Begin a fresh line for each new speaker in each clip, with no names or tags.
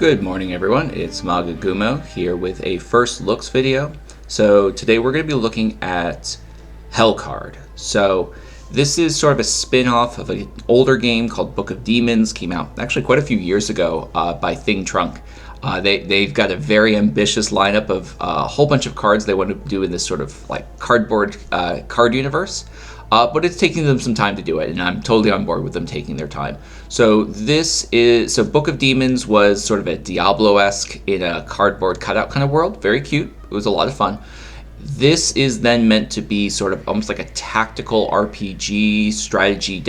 Good morning, everyone. It's Magagumo here with a first looks video. So today we're going to be looking at Hellcard. So this is sort of a spin-off of an older game called Book of Demons. Came out actually quite a few years ago by Thing Trunk. They've got a very ambitious lineup of a whole bunch of cards they want to do in this sort of like cardboard card universe. But it's taking them some time to do it, and I'm totally on board with them taking their time. So Book of Demons was sort of a Diablo-esque in a cardboard cutout kind of world. Very cute. It was a lot of fun. This is then meant to be sort of almost like a tactical RPG strategy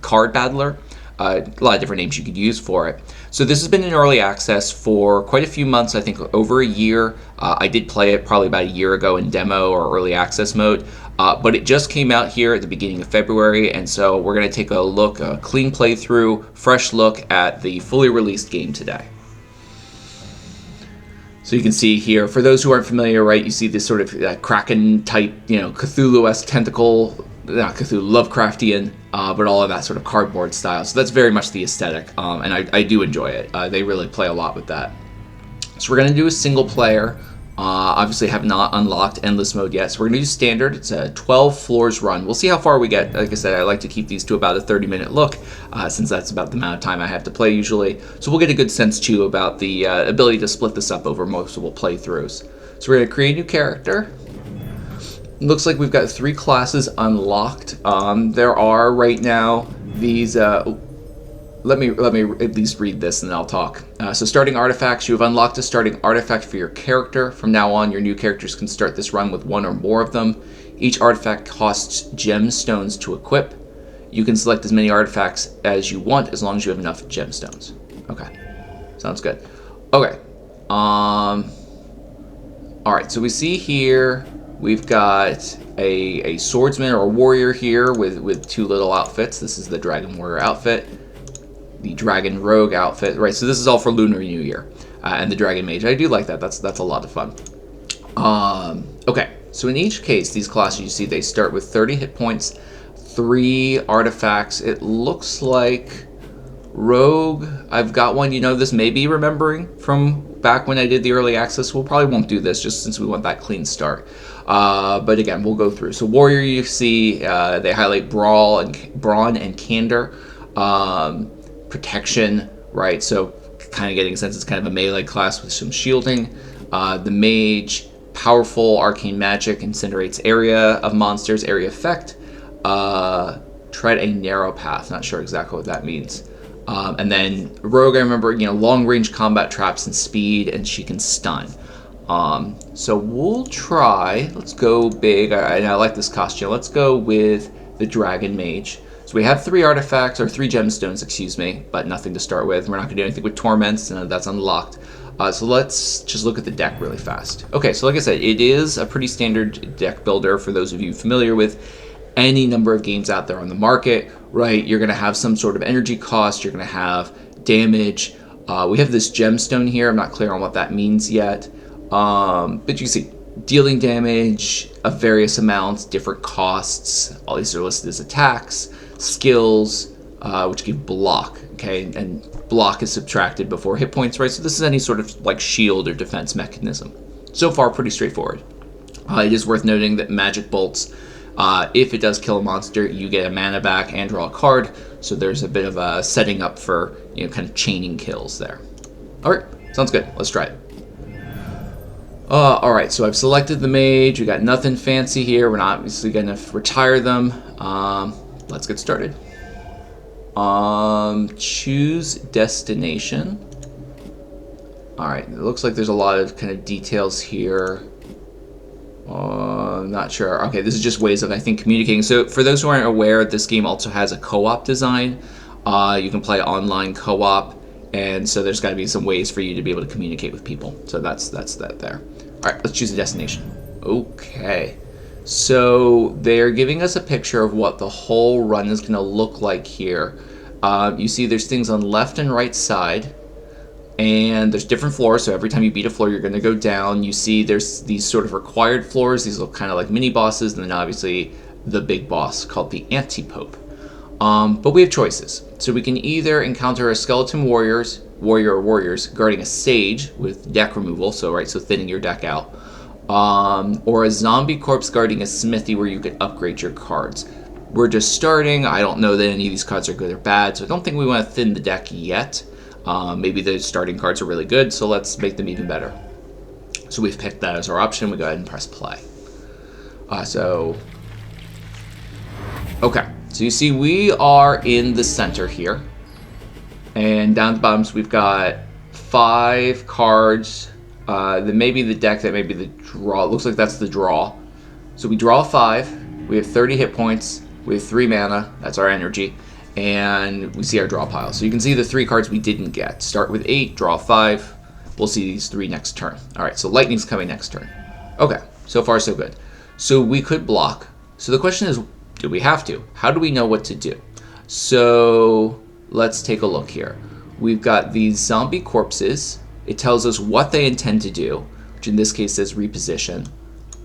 card battler. A lot of different names you could use for it. So this has been in early access for quite a few months, I think over a year. I did play it probably about a year ago in demo or early access mode, but it just came out here at the beginning of February, and so we're going to take a clean playthrough, fresh look at the fully released game today. So you can see here, for those who aren't familiar, right, you see this sort of Kraken type, Cthulhu-esque tentacle, not Cthulhu, Lovecraftian, but all of that sort of cardboard style. So that's very much the aesthetic, and I do enjoy it. They really play a lot with that. So we're going to do a single player. Obviously have not unlocked endless mode yet, so we're going to do standard. It's a 12 floors run. We'll see how far we get. Like I said, I like to keep these to about a 30-minute look, since that's about the amount of time I have to play usually. So we'll get a good sense too about the ability to split this up over multiple playthroughs. So we're going to create a new character. Looks like we've got 3 classes unlocked. There are right now these. Let me at least read this and then I'll talk. So starting artifacts, you have unlocked a starting artifact for your character. From now on, your new characters can start this run with 1 or more of them. Each artifact costs gemstones to equip. You can select as many artifacts as you want as long as you have enough gemstones. Okay, sounds good. Okay, all right, so we see here we've got a swordsman or a warrior here with 2 little outfits. This is the dragon warrior outfit. The Dragon Rogue outfit, right? So this is all for Lunar New Year, and the Dragon Mage. I do like that. That's a lot of fun. Okay, so in each case, these classes you see they start with 30 hit points, 3 artifacts. It looks like Rogue. I've got one. This may be remembering from back when I did the early access. We'll probably won't do this just since we want that clean start. But again, we'll go through. So Warrior, you see, they highlight brawn and candor. Protection, right? So kind of getting a sense it's kind of a melee class with some shielding. The Mage, powerful arcane magic, incinerates area of monsters, area effect. Tread a narrow path, not sure exactly what that means. And then Rogue, I remember, long range combat traps and speed, and she can stun. So we'll try, let's go big. I like this costume. Let's go with the Dragon Mage. So we have 3 artifacts, or 3 gemstones, excuse me, but nothing to start with. We're not going to do anything with torments, and that's unlocked. So let's just look at the deck really fast. Okay, so like I said, it is a pretty standard deck builder for those of you familiar with any number of games out there on the market, right? You're going to have some sort of energy cost. You're going to have damage. We have this gemstone here. I'm not clear on what that means yet. But you can see dealing damage of various amounts, different costs. All these are listed as attacks. Skills, which give block, okay, and block is subtracted before hit points, right? So this is any sort of like shield or defense mechanism. So far, pretty straightforward. It is worth noting that magic bolts, if it does kill a monster, you get a mana back and draw a card. So there's a bit of a setting up for kind of chaining kills there. All right, sounds good. Let's try it. All right, so I've selected the Mage. We got nothing fancy here. We're not obviously going to retire them. Let's get started. Choose destination. All right, it looks like there's a lot of kind of details here. I'm not sure. Okay, this is just ways of, I think, communicating. So for those who aren't aware, this game also has a co-op design. You can play online co-op, and so there's got to be some ways for you to be able to communicate with people. So that's that there. All right, let's choose a destination. Okay. So they're giving us a picture of what the whole run is going to look like here. You see there's things on left and right side, and there's different floors. So every time you beat a floor, you're going to go down. You see there's these sort of required floors. These look kind of like mini bosses, and then obviously the big boss called the Anti-Pope. But we have choices. So we can either encounter a skeleton warriors warrior or warriors guarding a sage with deck removal, so thinning your deck out, or a zombie corpse guarding a smithy where you could upgrade your cards. We're just starting. I don't know that any of these cards are good or bad, so I don't think we want to thin the deck yet. Maybe the starting cards are really good, so let's make them even better. So we've picked that as our option. We go ahead and press play. Okay, so you see we are in the center here. And down at the bottom, so we've got 5 cards. That may be the deck, that may be the draw. It looks like that's the draw. So we draw 5. We have 30 hit points. We have 3 mana. That's our energy. And we see our draw pile. So you can see the 3 cards we didn't get. Start with 8, draw 5. We'll see these 3 next turn. All right, so lightning's coming next turn. Okay, so far so good. So we could block. So the question is, do we have to? How do we know what to do? So let's take a look here. We've got these zombie corpses. It tells us what they intend to do, which in this case says reposition.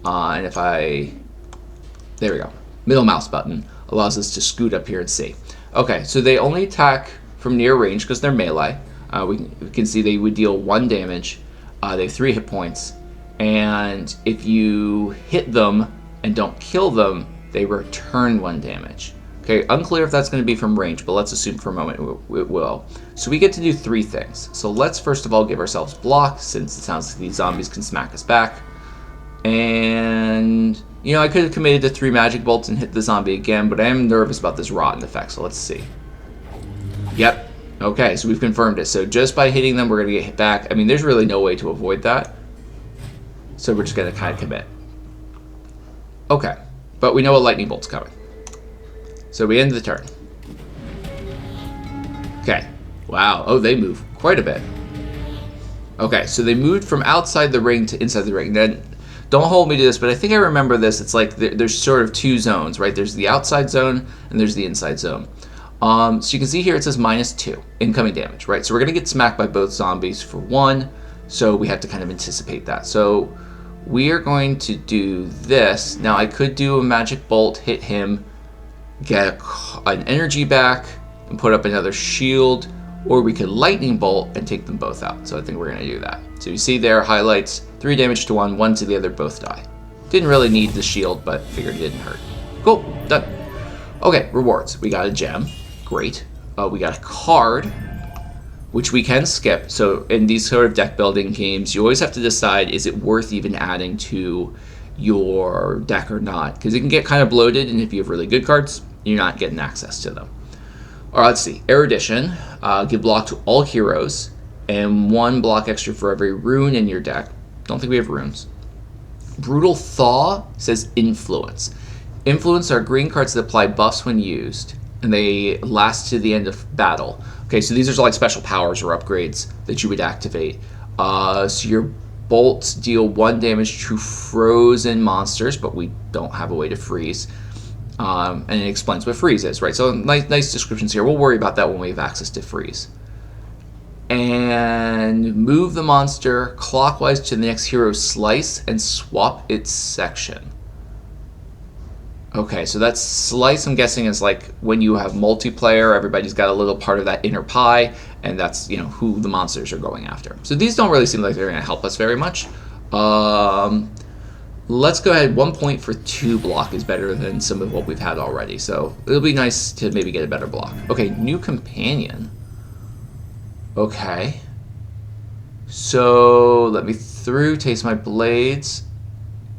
And if there we go. Middle mouse button allows us to scoot up here and see. Okay, so they only attack from near range because they're melee. We can see they would deal 1 damage. They have 3 hit points. And if you hit them and don't kill them, they return 1 damage. Okay, unclear if that's going to be from range, but let's assume for a moment it will. So we get to do 3 things. So let's first of all give ourselves block, since it sounds like these zombies can smack us back. And, you know, I could have committed to 3 magic bolts and hit the zombie again, but I am nervous about this rotten effect, so let's see. Yep. Okay, so we've confirmed it. So just by hitting them, we're going to get hit back. I mean, there's really no way to avoid that. So we're just going to kind of commit. Okay, but we know a lightning bolt's coming. So we end the turn. Okay, wow. Oh, they move quite a bit. Okay, so they moved from outside the ring to inside the ring. Then, don't hold me to this, but I think I remember this. It's like there's sort of 2 zones, right? There's the outside zone and there's the inside zone. So you can see here it says -2 incoming damage, right? So we're going to get smacked by both zombies for 1, so we have to kind of anticipate that. So we are going to do this. Now I could do a magic bolt, hit him, get an energy back, and put up another shield, or we could lightning bolt and take them both out. So I think we're going to do that. So you see there, highlights, 3 damage to 1, 1 to the other, both die. Didn't really need the shield, but figured it didn't hurt. Cool, done. Okay, rewards. We got a gem. Great. We got a card, which we can skip. So in these sort of deck building games, you always have to decide, is it worth even adding to your deck or not? Because it can get kind of bloated, and if you have really good cards, you're not getting access to them. All right, let's see. Erudition. Give block to all heroes, and 1 block extra for every rune in your deck. Don't think we have runes. Brutal Thaw says influence. Influence are green cards that apply buffs when used, and they last to the end of battle. Okay, so these are like special powers or upgrades that you would activate. So your bolts deal 1 damage to frozen monsters, but we don't have a way to freeze. And it explains what freeze is, right? So nice descriptions here. We'll worry about that when we have access to freeze. And move the monster clockwise to the next hero's slice and swap its section. Okay, so that's slice, I'm guessing, is like when you have multiplayer, everybody's got a little part of that inner pie, and that's, you know, who the monsters are going after. So these don't really seem like they're going to help us very much. Let's go ahead. 1 point for 2 block is better than some of what we've had already, so it'll be nice to maybe get a better block. Okay, new companion. Okay. So let me through, taste my blades.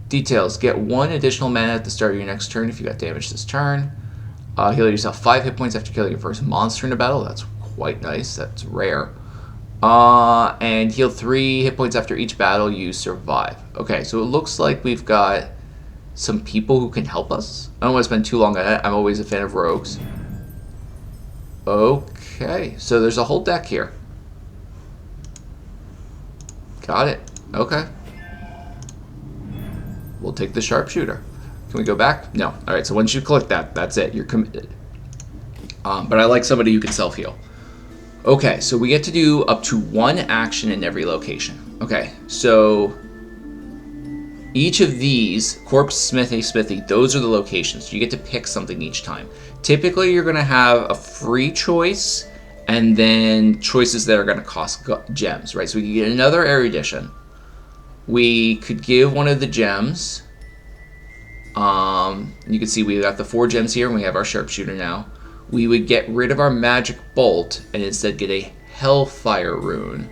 Details, get 1 additional mana at the start of your next turn if you got damage this turn. Heal yourself 5 hit points after killing your first monster in a battle. That's quite nice. That's rare. And heal 3 hit points after each battle you survive. Okay, so it looks like we've got some people who can help us. I don't want to spend too long on it. I'm always a fan of rogues. Okay, so there's a whole deck here. Got it. Okay. We'll take the sharpshooter. Can we go back? No. All right, so once you click that, that's it. You're committed. But I like somebody who can self-heal. Okay, so we get to do up to 1 action in every location. Okay, so each of these, corpse, smithy, those are the locations. You get to pick something each time. Typically, you're going to have a free choice and then choices that are going to cost gems, right? So we can get another erudition. We could give one of the gems. You can see we got the 4 gems here, and we have our sharpshooter now. We would get rid of our magic bolt and instead get a hellfire rune,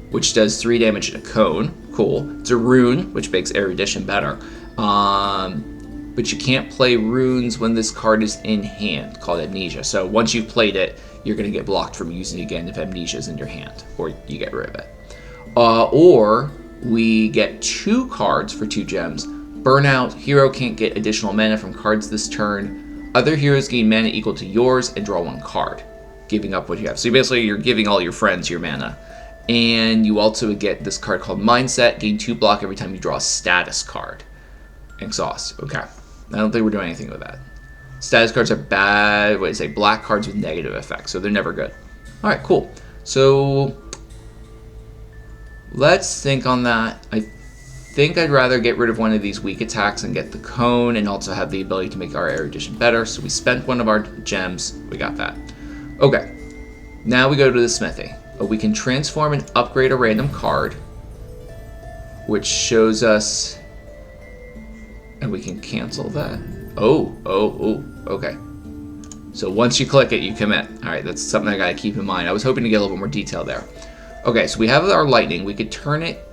which does 3 damage in a cone. Cool. It's a rune, which makes erudition better. But you can't play runes when this card is in hand, called Amnesia. So once you've played it, you're going to get blocked from using it again if Amnesia is in your hand, or you get rid of it. Or we get 2 cards for 2 gems. Burnout, hero can't get additional mana from cards this turn. Other heroes gain mana equal to yours and draw 1 card, giving up what you have. So basically you're giving all your friends your mana. And you also get this card called Mindset, gain 2 block every time you draw a status card. Exhaust, okay. I don't think we're doing anything with that. Status cards are bad, what do you say, black cards with negative effects, so they're never good. Alright, cool. So, let's think on that. I think I'd rather get rid of one of these weak attacks and get the cone and also have the ability to make our erudition better. So we spent one of our gems, we got that. Okay, now we go to the smithy. We can transform and upgrade a random card, which shows us, and we can cancel that. Oh, okay. So once you click it, you commit. All right, that's something I gotta keep in mind. I was hoping to get a little bit more detail there. Okay, so we have our lightning. We could turn it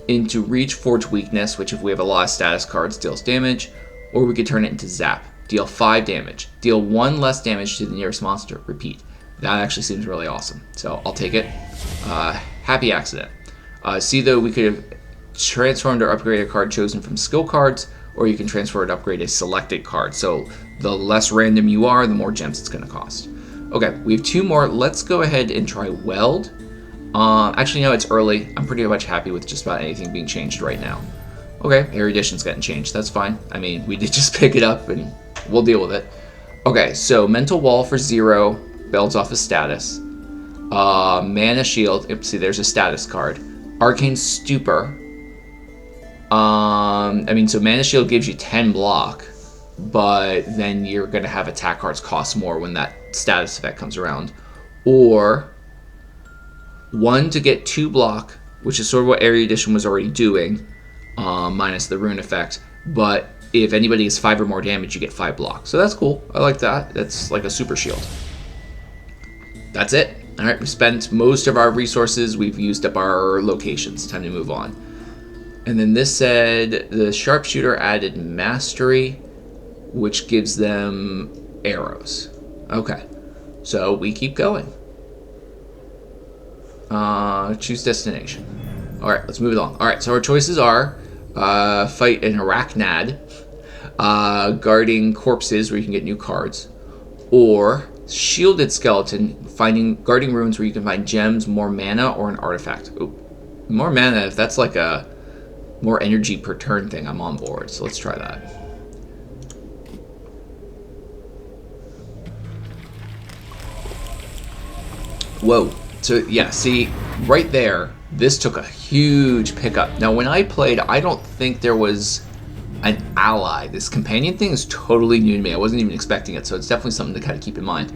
into Reach Forge Weakness, which if we have a lot of status cards, deals damage, or we could turn it into Zap, deal 5 damage, deal 1 less damage to the nearest monster, repeat. That actually seems really awesome, so I'll take it. Happy accident. See though, we could have transformed or upgraded a card chosen from skill cards, or you can transfer and upgrade a selected card. So the less random you are, the more gems it's going to cost. Okay, we have 2 more. Let's go ahead and try Weld. Actually, no, it's early. I'm pretty much happy with just about anything being changed right now. Okay, erudition's getting changed. That's fine. I mean, we did just pick it up, and we'll deal with it. Okay, so Mental Wall for 0. Builds off a status. Mana Shield. Oops, see, there's a status card. Arcane Stupor. So Mana Shield gives you 10 block, but then you're going to have attack cards cost more when that status effect comes around. Or 1 to get 2 block, which is sort of what erudition was already doing, minus the rune effect. But if anybody has 5 or more damage, you get 5 block. So that's cool. I like that. That's like a super shield. That's it. All right, we spent most of our resources. We've used up our locations. Time to move on. And then this said the sharpshooter added mastery, which gives them arrows. Okay, so we keep going. Choose destination. All right, let's move along. All right, so our choices are fight an arachnid, guarding corpses where you can get new cards, or shielded skeleton, guarding runes where you can find gems, more mana, or an artifact. Ooh, more mana, if that's like a more energy per turn thing, I'm on board. So let's try that. Whoa. So yeah, see, right there, this took a huge pickup. Now when I played, I don't think there was an ally. This companion thing is totally new to me. I wasn't even expecting it, so it's definitely something to kind of keep in mind.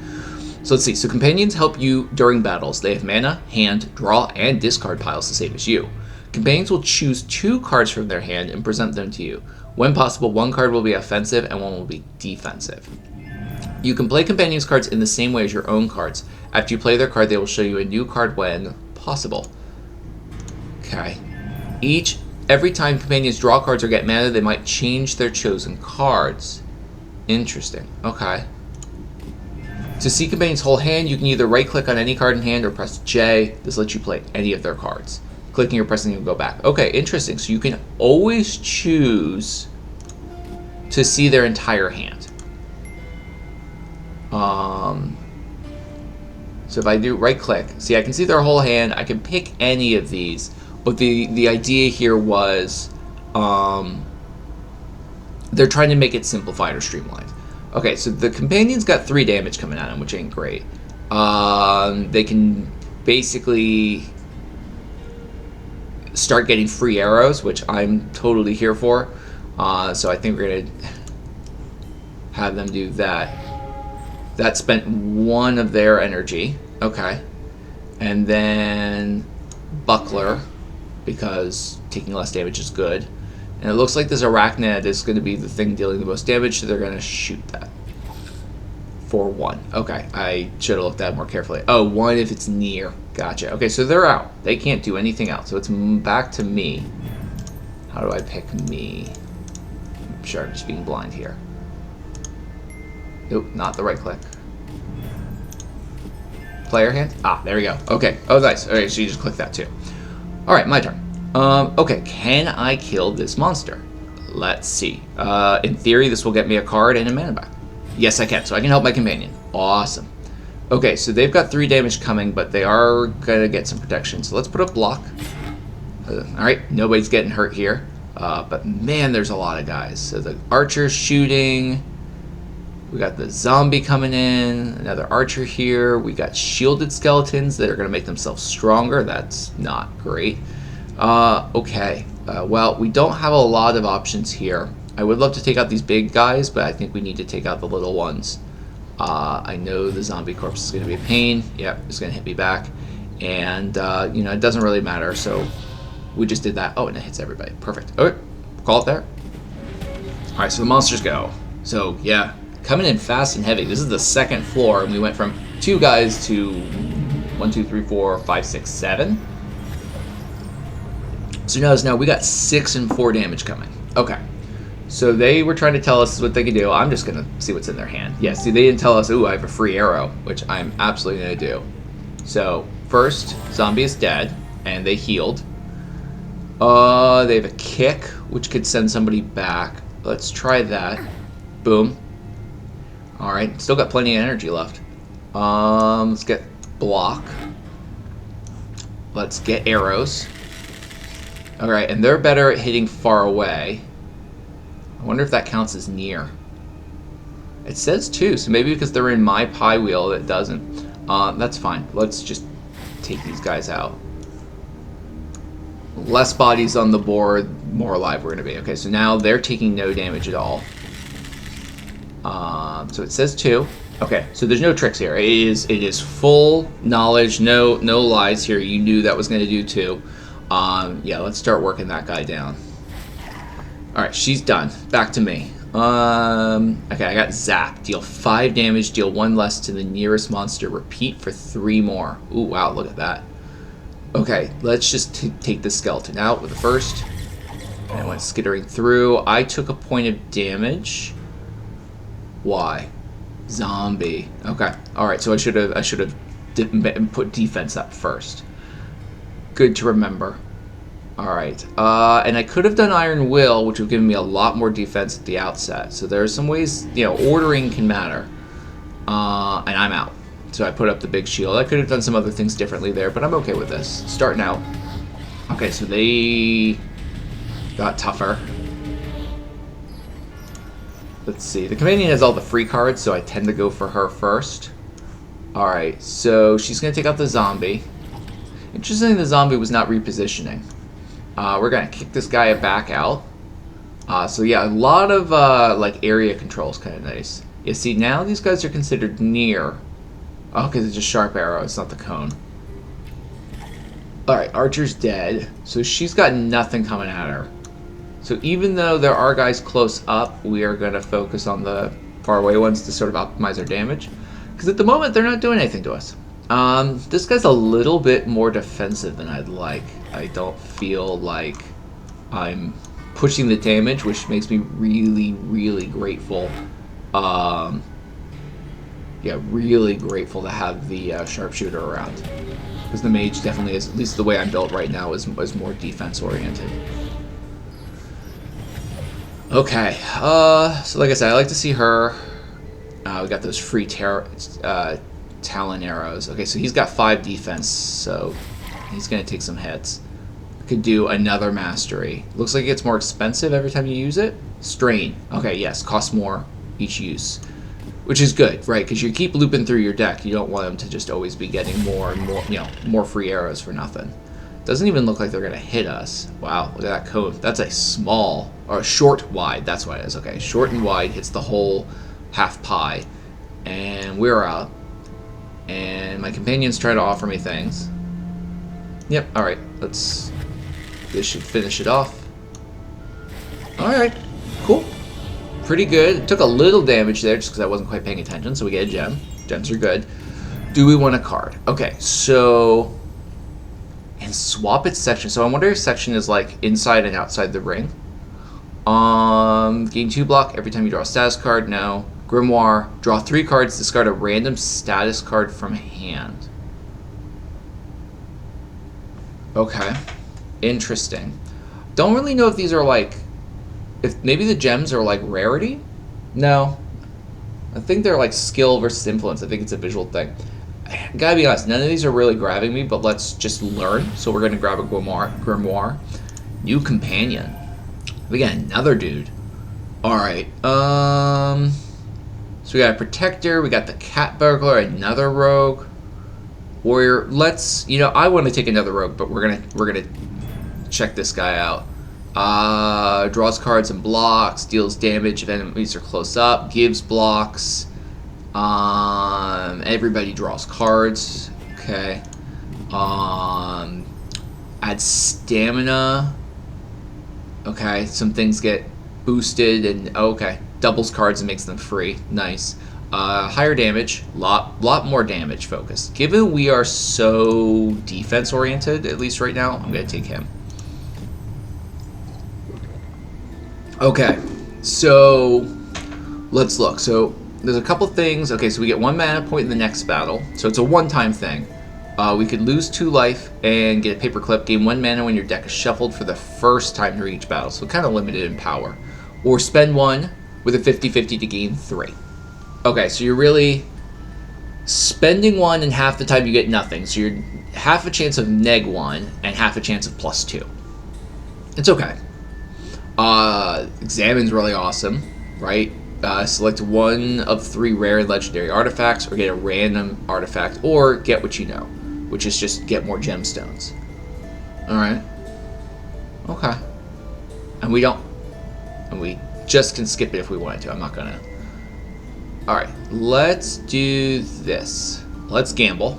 So let's see. So companions help you during battles. They have mana, hand, draw, and discard piles the same as you. Companions will choose 2 cards from their hand and present them to you. When possible, 1 card will be offensive and 1 will be defensive. You can play companions cards in the same way as your own cards. After you play their card, they will show you a new card when possible. Okay. Every time companions draw cards or get mana, they might change their chosen cards. Interesting. Okay. To see companions' whole hand, you can either right-click on any card in hand or press J. This lets you play any of their cards. Clicking or pressing will go back. Okay, interesting. So you can always choose to see their entire hand. So if I do right-click, see, I can see their whole hand. I can pick any of these. But the idea here was they're trying to make it simplified or streamlined. Okay, so the companions got 3 damage coming at them, which ain't great. They can basically start getting free arrows, which I'm totally here for. So I think we're going to have them do that. That spent 1 of their energy. Okay. And then Buckler, because taking less damage is good. And it looks like this Arachnid is going to be the thing dealing the most damage, so they're going to shoot that. For 1. Okay, I should have looked at it more carefully. Oh, 1 if it's near. Gotcha. Okay, so they're out. They can't do anything else. So it's back to me. How do I pick me? I'm sure I'm just being blind here. Nope, not the right click. Player hand? Ah, there we go. Okay. Oh, nice. Okay, so you just click that too. Alright, my turn. Okay, can I kill this monster? Let's see. In theory, this will get me a card and a mana back. Yes, I can. So I can help my companion. Awesome. Okay, so they've got 3 damage coming, but they are going to get some protection. So let's put up block. Alright, nobody's getting hurt here. But man, there's a lot of guys. So the archer's shooting. We got the zombie coming in. Another archer here. We got shielded skeletons that are going to make themselves stronger. That's not great. Okay. Well, we don't have a lot of options here. I would love to take out these big guys, but I think we need to take out the little ones. I know the zombie corpse is going to be a pain. Yep, it's going to hit me back. And, you know, it doesn't really matter, so we just did that. Oh, and it hits everybody. Perfect. Okay, call it there. All right, so the monsters go. So, yeah, coming in fast and heavy. This is the 2nd floor, and we went from 2 guys to 1, 2, 3, 4, 5, 6, 7. So notice now we got 6 and 4 damage coming. Okay. So they were trying to tell us what they could do. I'm just going to see what's in their hand. Yeah, see, they didn't tell us, ooh, I have a free arrow, which I'm absolutely going to do. So, first, zombie is dead, and they healed. They have a kick, which could send somebody back. Let's try that. Boom. Alright, still got plenty of energy left. Let's get block. Let's get arrows. Alright, and they're better at hitting far away. I wonder if that counts as near. It says 2, so maybe because they're in my pie wheel it doesn't. That's fine. Let's just take these guys out. Less bodies on the board, more alive we're going to be. Okay, so now they're taking no damage at all. So it says 2. Okay, so there's no tricks here. It is full knowledge, no lies here. You knew that was going to do 2. Yeah, let's start working that guy down. Alright, she's done. Back to me. Okay, I got Zap. Deal 5 damage, deal 1 less to the nearest monster. Repeat for 3 more. Ooh, wow, look at that. Okay, let's just take the skeleton out with the first. And it went skittering through. I took a point of damage. Why? Zombie. Okay. Alright, so I should have put defense up first. Good to remember. Alright, and I could have done Iron Will, which would have given me a lot more defense at the outset. So there are some ways, you know, ordering can matter. And I'm out. So I put up the big shield. I could have done some other things differently there, but I'm okay with this. Starting out. Okay, so they got tougher. Let's see. The companion has all the free cards, so I tend to go for her first. Alright, so she's going to take out the zombie. Interesting, the zombie was not repositioning. We're going to kick this guy back out. So yeah, a lot of like area control is kind of nice. You see, now these guys are considered near. Oh, because it's just sharp arrow, it's not the cone. Alright, Archer's dead. So she's got nothing coming at her. So even though there are guys close up, we are going to focus on the far away ones to sort of optimize our damage. Because at the moment, they're not doing anything to us. This guy's a little bit more defensive than I'd like. I don't feel like I'm pushing the damage, which makes me really, really grateful. Yeah, really grateful to have the sharpshooter around. Because the mage definitely is, at least the way I'm built right now, is more defense-oriented. Okay, so like I said, I like to see her. We got those free Talon arrows. Okay, so he's got 5 defense, so he's going to take some hits. Could do another mastery. Looks like it gets more expensive every time you use it. Strain. Okay, yes, costs more each use. Which is good, right? Because you keep looping through your deck. You don't want them to just always be getting more and more, you know, more free arrows for nothing. Doesn't even look like they're going to hit us. Wow, look at that cone. That's a small, or a short wide. That's what it is. Okay, short and wide hits the whole half pie. And we're out. And my companion's trying to offer me things. Yep, alright. This should finish it off. Alright, cool. Pretty good. It took a little damage there just because I wasn't quite paying attention, so we get a gem. Gems are good. Do we want a card? Okay, so... And swap its section. So I wonder if section is like inside and outside the ring. Gain 2 block every time you draw a status card. No. Grimoire. Draw 3 cards. Discard a random status card from hand. Okay. Interesting. Don't really know if these are like... If maybe the gems are like rarity? No. I think they're like skill versus influence. I think it's a visual thing. Gotta be honest, none of these are really grabbing me, but let's just learn. So we're gonna grab a Grimoire. New companion. We got another dude. Alright, so we got a protector, we got the cat burglar, another rogue. Warrior, I want to take another rogue, but we're gonna check this guy out. Draws cards and blocks, deals damage if enemies are close up, gives blocks. Everybody draws cards. Okay. Adds stamina. Okay, some things get boosted and okay, doubles cards and makes them free. Nice. Higher damage, lot more damage focused. Given we are so defense oriented, at least right now, I'm gonna take him. Okay, so let's look. So there's a couple things. Okay, so we get 1 mana point in the next battle. So it's a one-time thing. We could lose 2 life and get a paperclip. Gain 1 mana when your deck is shuffled for the first time during each battle. So kind of limited in power. Or spend 1 with a 50-50 to gain 3. Okay, so you're really spending 1 and half the time you get nothing. So you're half a chance of -1 and half a chance of +2. It's okay. Examine's really awesome, right? Select 1 of 3 rare and legendary artifacts, or get a random artifact, or get what you know, which is just get more gemstones. Alright. Okay. And we just can skip it if we wanted to. I'm not gonna. Alright, let's do this. Let's gamble.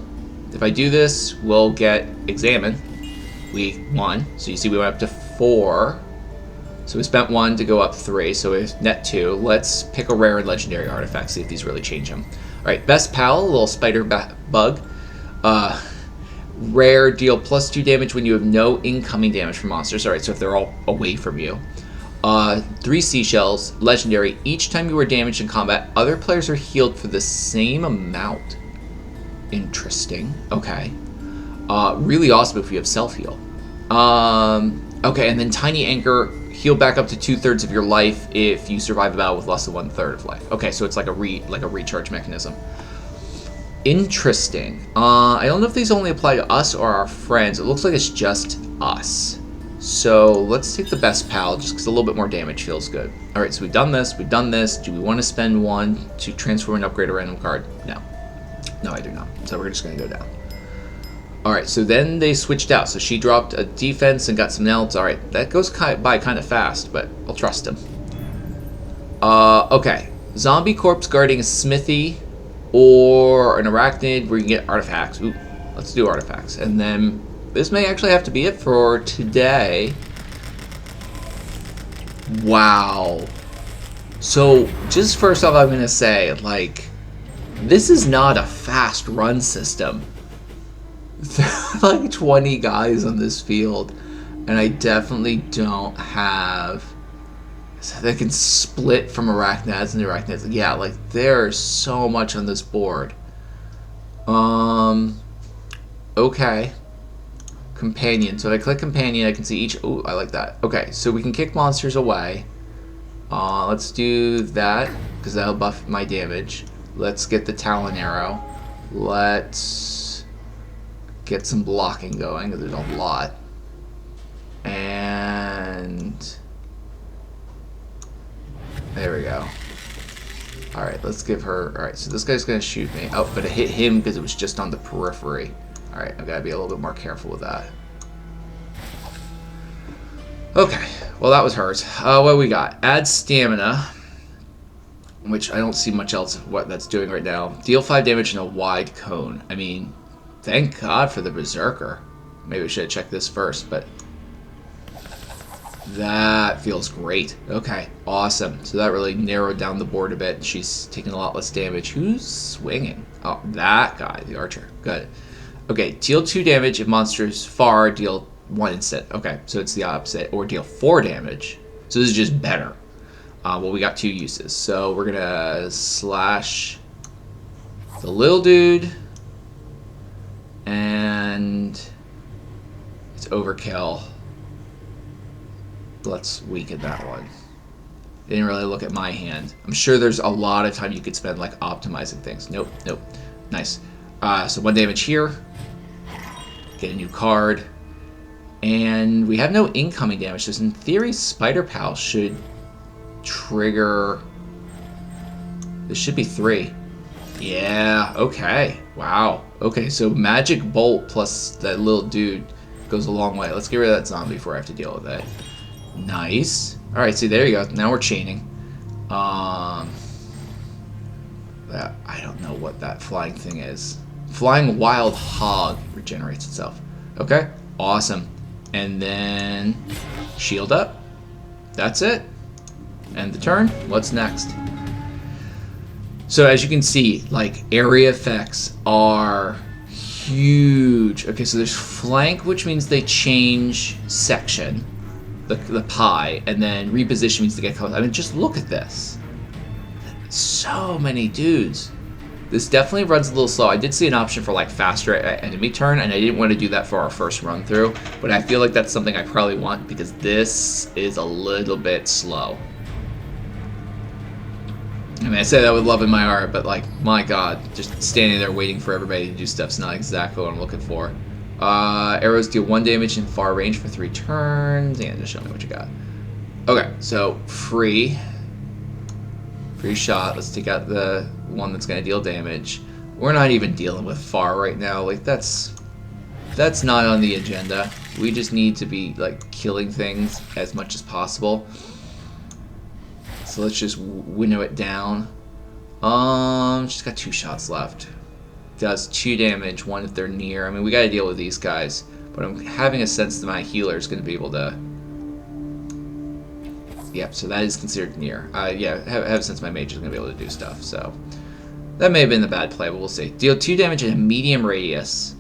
If I do this, we'll get Examine. We won. So you see we went up to 4. So we spent 1 to go up 3, so we net 2. Let's pick a rare and legendary artifact, see if these really change them. Alright, Best Pal, a little spider bug. Rare, deal +2 damage when you have no incoming damage from monsters. Alright, so if they're all away from you. 3 seashells, legendary. Each time you are damaged in combat, other players are healed for the same amount. Interesting. Okay. Really awesome if you have self-heal. Okay, and then Tiny Anchor, heal back up to 2/3 of your life if you survive a battle with less than 1/3 of life. Okay, so it's like a recharge mechanism. Interesting. I don't know if these only apply to us or our friends. It looks like it's just us. So let's take the Best Pal, just because a little bit more damage feels good. All right, so we've done this. Do we want to spend 1 to transform and upgrade a random card? No. No, I do not. So we're just going to go down. Alright, so then they switched out. So she dropped a defense and got something else. Alright, that goes by kind of fast, but I'll trust him. Okay. Zombie corpse guarding a smithy or an arachnid where you can get artifacts. Ooh, let's do artifacts. And then this may actually have to be it for today. Wow. So, just first off, I'm going to say, like, this is not a fast run system. There are like 20 guys on this field, and I definitely don't have so they can split from arachnids and arachnids. Yeah, like there's so much on this board. Okay. Companion. So if I click companion, I can see each. Ooh, I like that. Okay, so we can kick monsters away. Let's do that because that'll buff my damage. Let's get the Talon Arrow. Let's get some blocking going, because there's a lot. And there we go. Alright, let's give her... Alright, so this guy's going to shoot me. Oh, but it hit him because it was just on the periphery. Alright, I've got to be a little bit more careful with that. Okay, well that was hers. What we got? Add stamina. which I don't see much else of what that's doing right now. Deal 5 damage in a wide cone. I mean, thank God for the Berserker. Maybe we should have checked this first, but that feels great. Okay, awesome. So that really narrowed down the board a bit. She's taking a lot less damage. Who's swinging? Oh, that guy, the archer. Good. Okay, deal 2 damage if monsters far, deal 1 instead. Okay, so it's the opposite. Or deal 4 damage. So this is just better. Well, we got 2 uses. So we're going to slash the little dude. And it's overkill. Let's weaken that one. Didn't really look at my hand. I'm sure there's a lot of time you could spend like optimizing things. Nope, nope. Nice. So 1 damage here. Get a new card. And we have no incoming damage. So in theory, Spider Pal should trigger... This should be 3. Yeah, okay. Wow. Okay, so Magic Bolt plus that little dude goes a long way. Let's get rid of that zombie before I have to deal with it. Nice. Alright, see, there you go. Now we're chaining. That, I don't know what that flying thing is. Flying Wild Hog regenerates itself. Okay, awesome. And then shield up. That's it. End the turn. What's next? So as you can see, like, area effects are huge. Okay, so there's flank, which means they change section, the pie, and then reposition means to get close. I mean, just look at this. So many dudes. This definitely runs a little slow. I did see an option for like faster enemy turn, and I didn't want to do that for our first run through, but I feel like that's something I probably want because this is a little bit slow. I mean, I say that with love in my heart, but like, my God, just standing there waiting for everybody to do stuff's not exactly what I'm looking for. Arrows deal 1 damage in far range for 3 turns. Yeah, just show me what you got. Okay, so free shot. Let's take out the one that's going to deal damage. We're not even dealing with far right now. Like, that's not on the agenda. We just need to be like killing things as much as possible. So let's just winnow it down. She's got 2 shots left. Does 2 damage, 1 if they're near. I mean, we got to deal with these guys, but I'm having a sense that my healer is going to be able to. Yep, so that is considered near. Yeah, have a sense my mage is going to be able to do stuff. So that may have been the bad play, but we'll see. Deal 2 damage in a medium radius.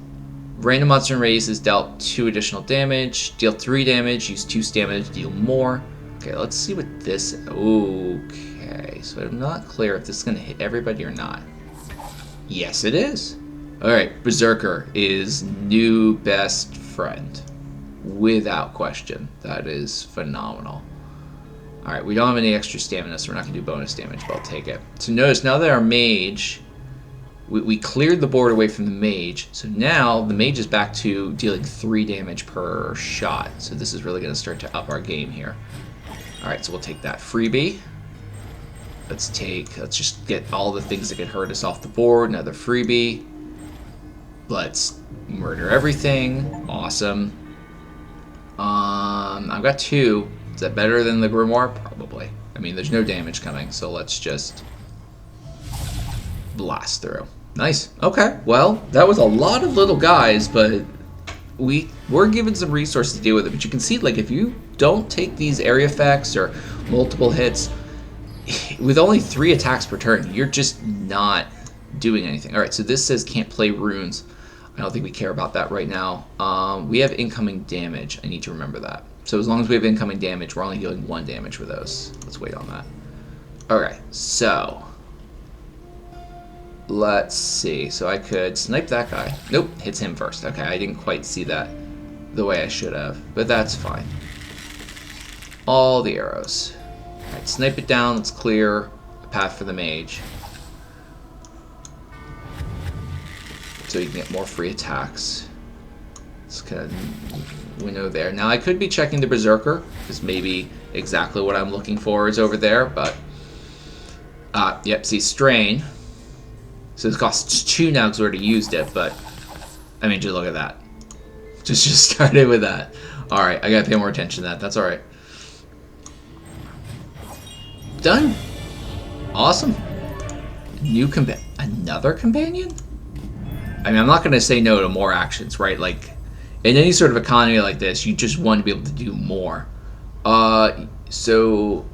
Random monster in radius is dealt 2 additional damage. Deal 3 damage. Use 2 stamina to deal more. Okay, let's see what this... Okay, so I'm not clear if this is going to hit everybody or not. Yes, it is. Alright, Berserker is new best friend. Without question. That is phenomenal. Alright, we don't have any extra stamina, so we're not going to do bonus damage, but I'll take it. So notice, now that our mage... We cleared the board away from the mage, so now the mage is back to dealing 3 damage per shot. So this is really going to start to up our game here. Alright, so we'll take that freebie. Let's just get all the things that could hurt us off the board. Another freebie. Let's murder everything. Awesome. I've got 2. Is that better than the Grimoire? Probably. I mean, there's no damage coming, so let's just blast through. Nice. Okay, well, that was a lot of little guys, but we're given some resources to deal with it. But you can see, like, if you don't take these area effects or multiple hits, with only 3 attacks per turn, you're just not doing anything. Alright, so this says can't play runes. I don't think we care about that right now. We have incoming damage. I need to remember that. So as long as we have incoming damage, we're only dealing 1 damage with those. Let's wait on that. Alright, so let's see. So I could snipe that guy. Nope, hits him first. Okay, I didn't quite see that the way I should have, but that's fine. All the arrows. Alright, snipe it down. Let's clear a path for the mage, so you can get more free attacks. Let's kind of window there. Now I could be checking the Berserker, because maybe exactly what I'm looking for is over there, but yep, see, strain. So it costs 2 now because we already used it, but I mean, just look at that. Just started with that. Alright, I gotta pay more attention to that. That's alright. Done. Awesome. Another companion? I mean, I'm not going to say no to more actions, right? Like, in any sort of economy like this, you just want to be able to do more. So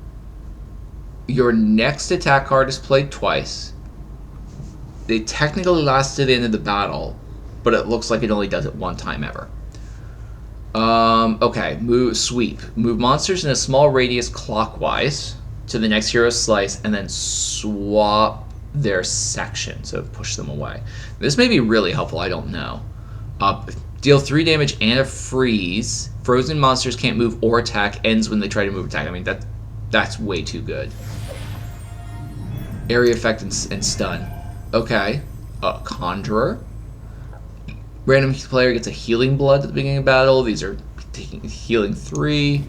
your next attack card is played twice. They technically last to the end of the battle, but it looks like it only does it one time ever. Okay, sweep. Move monsters in a small radius clockwise to the next hero's slice, and then swap their section, so push them away. This may be really helpful, I don't know. Deal 3 damage and a freeze. Frozen monsters can't move or attack. Ends when they try to move or attack. I mean, that's way too good. Area effect and stun. Okay. Conjurer. Random player gets a healing blood at the beginning of battle. These are taking healing 3.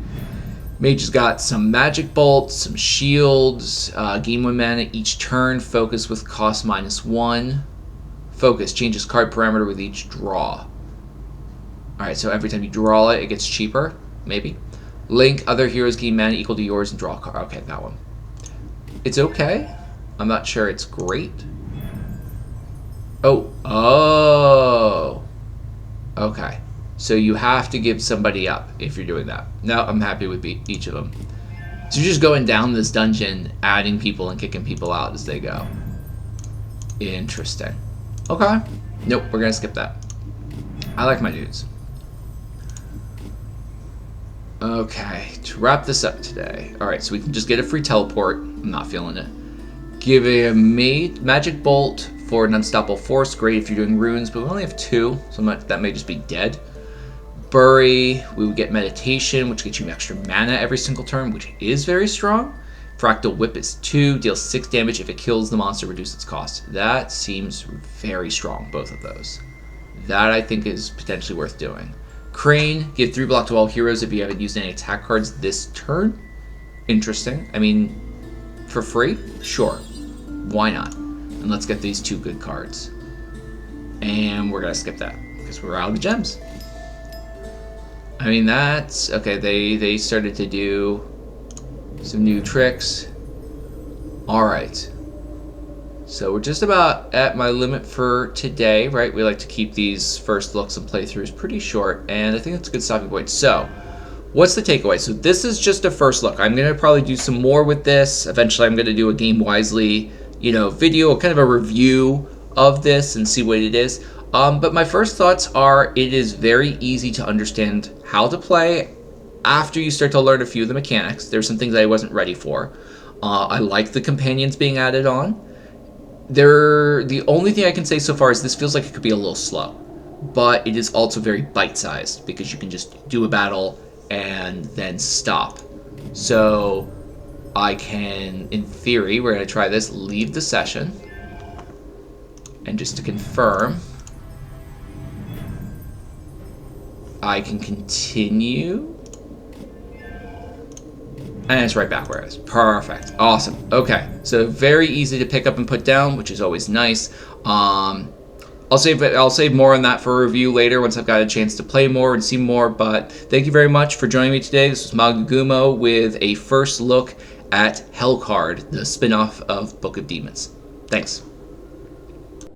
Mage has got some magic bolts, some shields, gain 1 mana each turn, focus with cost -1. Focus changes card parameter with each draw. Alright, so every time you draw it, it gets cheaper, maybe. Link, other heroes gain mana equal to yours and draw a card. Okay, that one. It's okay. I'm not sure it's great. Oh. Okay. So you have to give somebody up if you're doing that. No, I'm happy with each of them. So you're just going down this dungeon, adding people and kicking people out as they go. Interesting. Okay. Nope, we're going to skip that. I like my dudes. Okay, to wrap this up today. Alright, so we can just get a free teleport. I'm not feeling it. Give a magic bolt for an unstoppable force. Great if you're doing runes, but we only have 2, so that may just be dead. Bury, we would get meditation, which gets you extra mana every single turn, which is very strong. Fractal Whip is 2, deals 6 damage if it kills the monster, reduce its cost. That seems very strong, both of those. That I think is potentially worth doing. Crane, give 3 block to all heroes if you haven't used any attack cards this turn. Interesting. I mean, for free? Sure. Why not? And let's get these 2 good cards. And we're going to skip that, because we're out of gems. I mean, that's... Okay, they started to do some new tricks. Alright. So we're just about at my limit for today, right? We like to keep these first looks and playthroughs pretty short, and I think that's a good stopping point. So, what's the takeaway? So this is just a first look. I'm going to probably do some more with this. Eventually I'm going to do a GameWisely, video, kind of a review of this and see what it is. But my first thoughts are it is very easy to understand how to play after you start to learn a few of the mechanics. There's some things I wasn't ready for. I like the companions being added on. The only thing I can say so far is this feels like it could be a little slow, but it is also very bite-sized because you can just do a battle and then stop. So I can, in theory, we're going to try this, leave the session, and just to confirm, I can continue, and it's right back where it is. Perfect. Awesome. Okay. So very easy to pick up and put down, which is always nice. I'll save more on that for a review later once I've got a chance to play more and see more. But thank you very much for joining me today. This was Magagumo with a first look at Hellcard, the spin-off of Book of Demons. Thanks.